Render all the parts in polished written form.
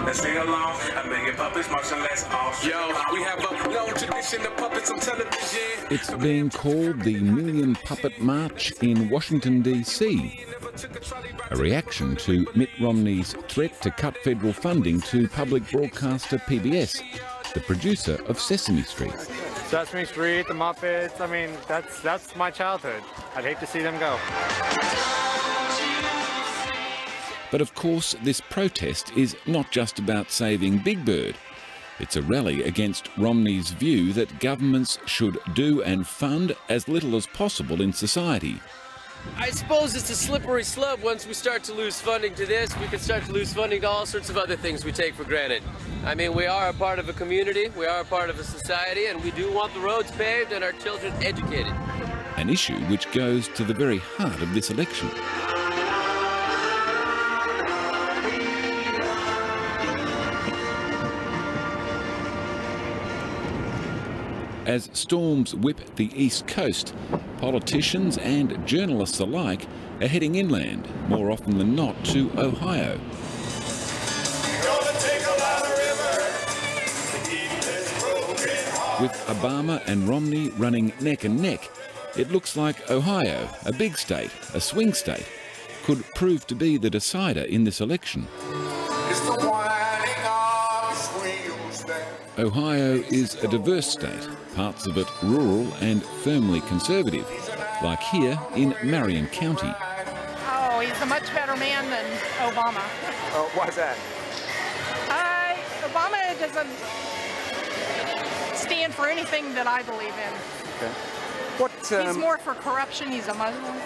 Let's sing along. A million puppets marching, let's all sing along. We have a long tradition of puppets on television. It's being called the Million Puppet March in Washington, D.C., a reaction to Mitt Romney's threat to cut federal funding to public broadcaster PBS, the producer of Sesame Street. Sesame Street, the Muppets, I mean, that's my childhood. I'd hate to see them go. But of course, this protest is not just about saving Big Bird. It's a rally against Romney's view that governments should do and fund as little as possible in society. I suppose it's a slippery slope. Once we start to lose funding to this, we can start to lose funding to all sorts of other things we take for granted. I mean, we are a part of a community, we are a part of a society, and we do want the roads paved and our children educated. An issue which goes to the very heart of this election. As storms whip the East Coast, politicians and journalists alike are heading inland, more often than not to Ohio. With Obama and Romney running neck and neck, it looks like Ohio, a big state, a swing state, could prove to be the decider in this election. Ohio is a diverse state, parts of it rural and firmly conservative, like here in Marion County. Oh, he's a much better man than Obama. Oh, why's that? Obama doesn't stand for anything that I believe in. Okay. He's more for corruption. He's a Muslim.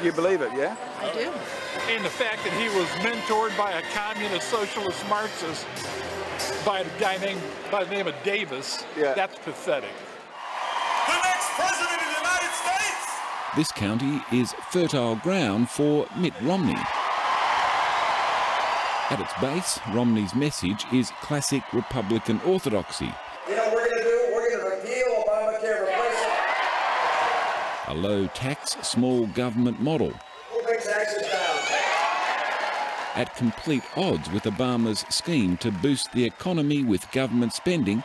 You believe it, yeah? I do. And the fact that he was mentored by a communist socialist Marxist by a guy by the name of Davis, that's pathetic. The next president of the United States! This county is fertile ground for Mitt Romney. At its base, Romney's message is classic Republican orthodoxy. You know what we're going to repeal Obamacare, replace it. A low-tax, small government model. We'll bring taxes down. At complete odds with Obama's scheme to boost the economy with government spending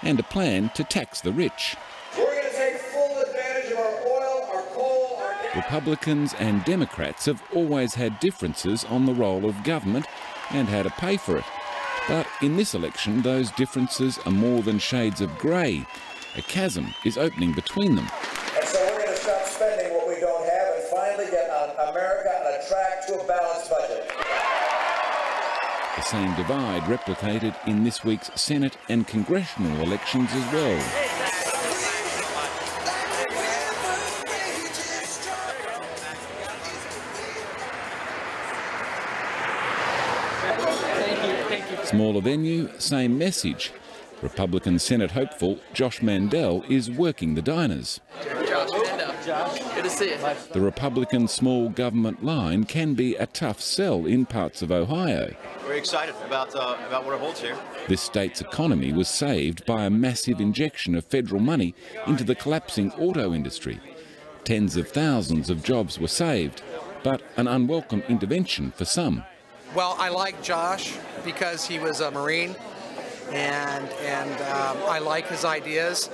and a plan to tax the rich. We're going to take full advantage of our oil, our coal, our gas. Republicans and Democrats have always had differences on the role of government and how to pay for it. But in this election, those differences are more than shades of grey. A chasm is opening between them. And so we're going to stop spending what we don't have and finally get America on a track to a balanced budget. The same divide replicated in this week's Senate and congressional elections as well. Smaller venue, same message. Republican Senate hopeful Josh Mandel is working the diners. Josh, good to see you. The Republican small government line can be a tough sell in parts of Ohio. We're excited about what it holds here. This state's economy was saved by a massive injection of federal money into the collapsing auto industry. Tens of thousands of jobs were saved, but an unwelcome intervention for some. Well, I like Josh because he was a Marine, and I like his ideas.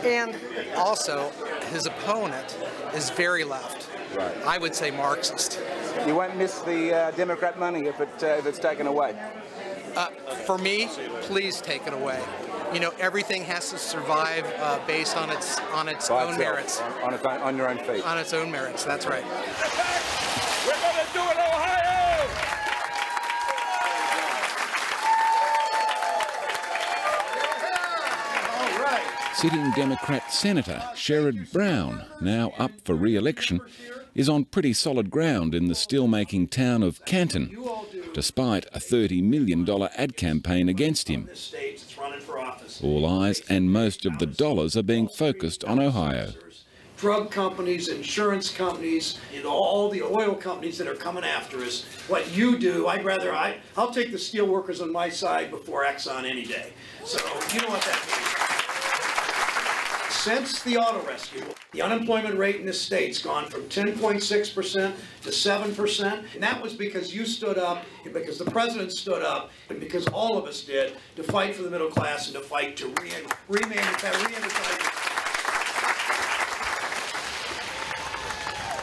And also, his opponent is very left. Right. I would say Marxist. You won't miss the Democrat money if it's taken away. For me, please take it away. You know, everything has to survive based on its own merits. On your own feet. On its own merits. That's right. We're going to do it, Ohio! Sitting Democrat Senator Sherrod Brown, now up for re-election, is on pretty solid ground in the steel-making town of Canton, despite a $30 million ad campaign against him. All eyes and most of the dollars are being focused on Ohio. Drug companies, insurance companies, all the oil companies that are coming after us. What you do, I'll take the steel workers on my side before Exxon any day. So you know what that means. since the auto rescue, the unemployment rate in this state's gone from 10.6% to 7%. And that was because you stood up, and because the president stood up, and because all of us did to fight for the middle class and to fight to re-energize.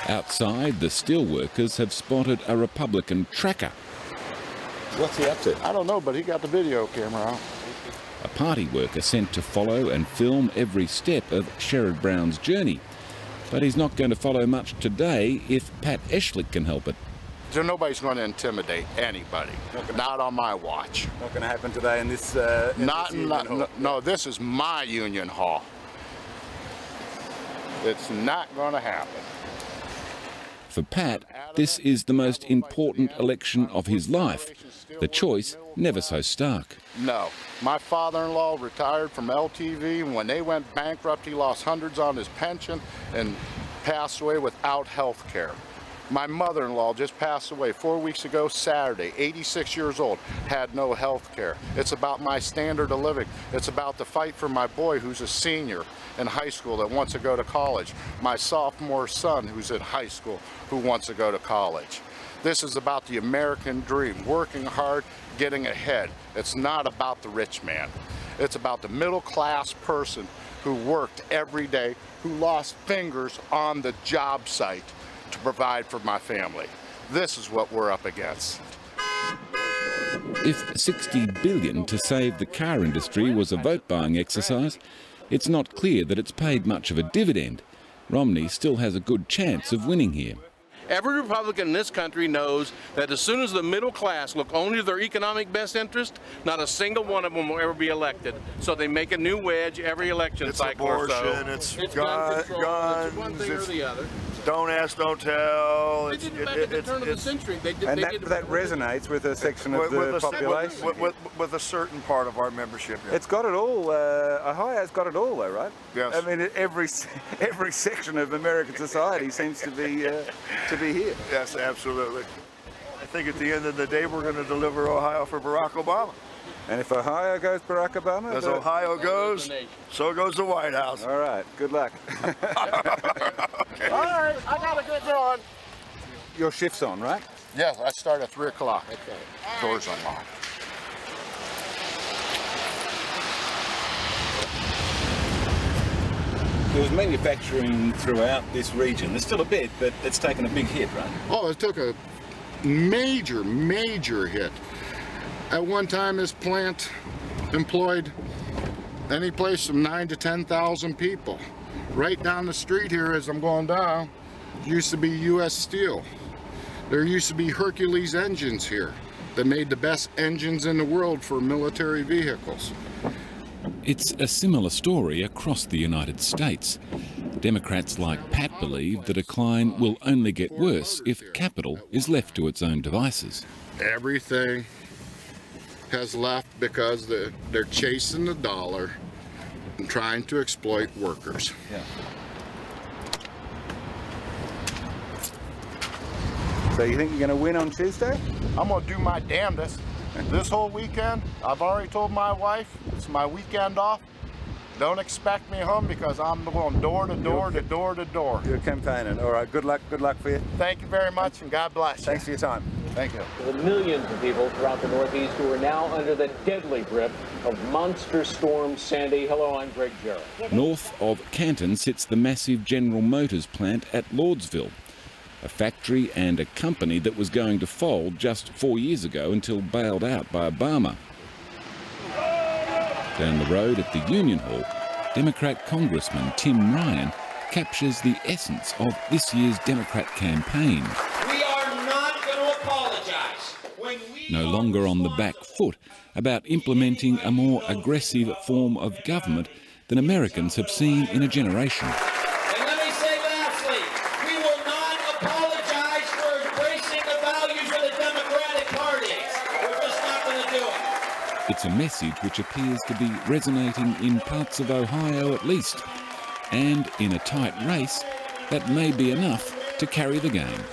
Outside, the steelworkers have spotted a Republican tracker. What's he up to? I don't know, but he got the video camera out. A party worker sent to follow and film every step of Sherrod Brown's journey. But he's not going to follow much today if Pat Eschlick can help it. So nobody's going to intimidate anybody. Not on my watch. Not going to happen today in this No, this is my union hall. It's not going to happen. For Pat, this is the most important election of his life. The choice never so stark. No. My father-in-law retired from LTV, and when they went bankrupt, he lost hundreds on his pension and passed away without health care. My mother-in-law just passed away 4 weeks ago Saturday, 86 years old, had no health care. It's about my standard of living. It's about the fight for my boy who's a senior in high school that wants to go to college. My sophomore son who's in high school who wants to go to college. This is about the American dream, working hard, getting ahead. It's not about the rich man. It's about the middle-class person who worked every day, who lost fingers on the job site to provide for my family. This is what we're up against. If $60 billion to save the car industry was a vote-buying exercise, it's not clear that it's paid much of a dividend. Romney still has a good chance of winning here. Every Republican in this country knows that as soon as the middle class look only to their economic best interest, not a single one of them will ever be elected. So they make a new wedge every election cycle or so. It's It's guns, one thing or the other. Don't ask, don't tell. They did it back at the turn of the century. That resonates with a section of the population. With a certain part of our membership. Yeah. It's got it all. Ohio's got it all, though, right? Yes. I mean, every section of American society seems to be here. Yes, absolutely. I think at the end of the day, we're going to deliver Ohio for Barack Obama. And if Ohio goes Barack Obama? As Ohio goes, so goes the White House. All right, good luck. Okay. All right, I got to get going. Your shift's on, right? Yes, I start at 3 o'clock. Okay. Doors unlocked. There was manufacturing throughout this region. There's still a bit, but it's taken a big hit, right? Oh, it took a major hit. At one time, this plant employed any place from 9,000 to 10,000 people. Right down the street here, as I'm going down, used to be U.S. Steel. There used to be Hercules engines here that made the best engines in the world for military vehicles. It's a similar story across the United States. Democrats like Pat believe the decline will only get worse if capital is left to its own devices. Everything has left because they're chasing the dollar and trying to exploit workers. Yeah. So you think you're going to win on Tuesday? I'm going to do my damnedest. This whole weekend, I've already told my wife, it's my weekend off. Don't expect me home because I'm going door to door to door to door. You're campaigning. All right, good luck for you. Thank you very much and God bless you. Thanks for your time. Thank you. The millions of people throughout the Northeast who are now under the deadly grip of Monster Storm Sandy. Hello, I'm Greg Jarrett. North of Canton sits the massive General Motors plant at Lordsville, a factory and a company that was going to fold just 4 years ago until bailed out by Obama. Down the road at the Union Hall, Democrat Congressman Tim Ryan captures the essence of this year's Democrat campaign. We are not going to apologize. No longer on the back foot about implementing a more aggressive form of government than Americans have seen in a generation. And let me say lastly, we will not apologize for embracing the values of the Democratic Party. We're just not going to do it. It's a message which appears to be resonating in parts of Ohio at least. And in a tight race, that may be enough to carry the game.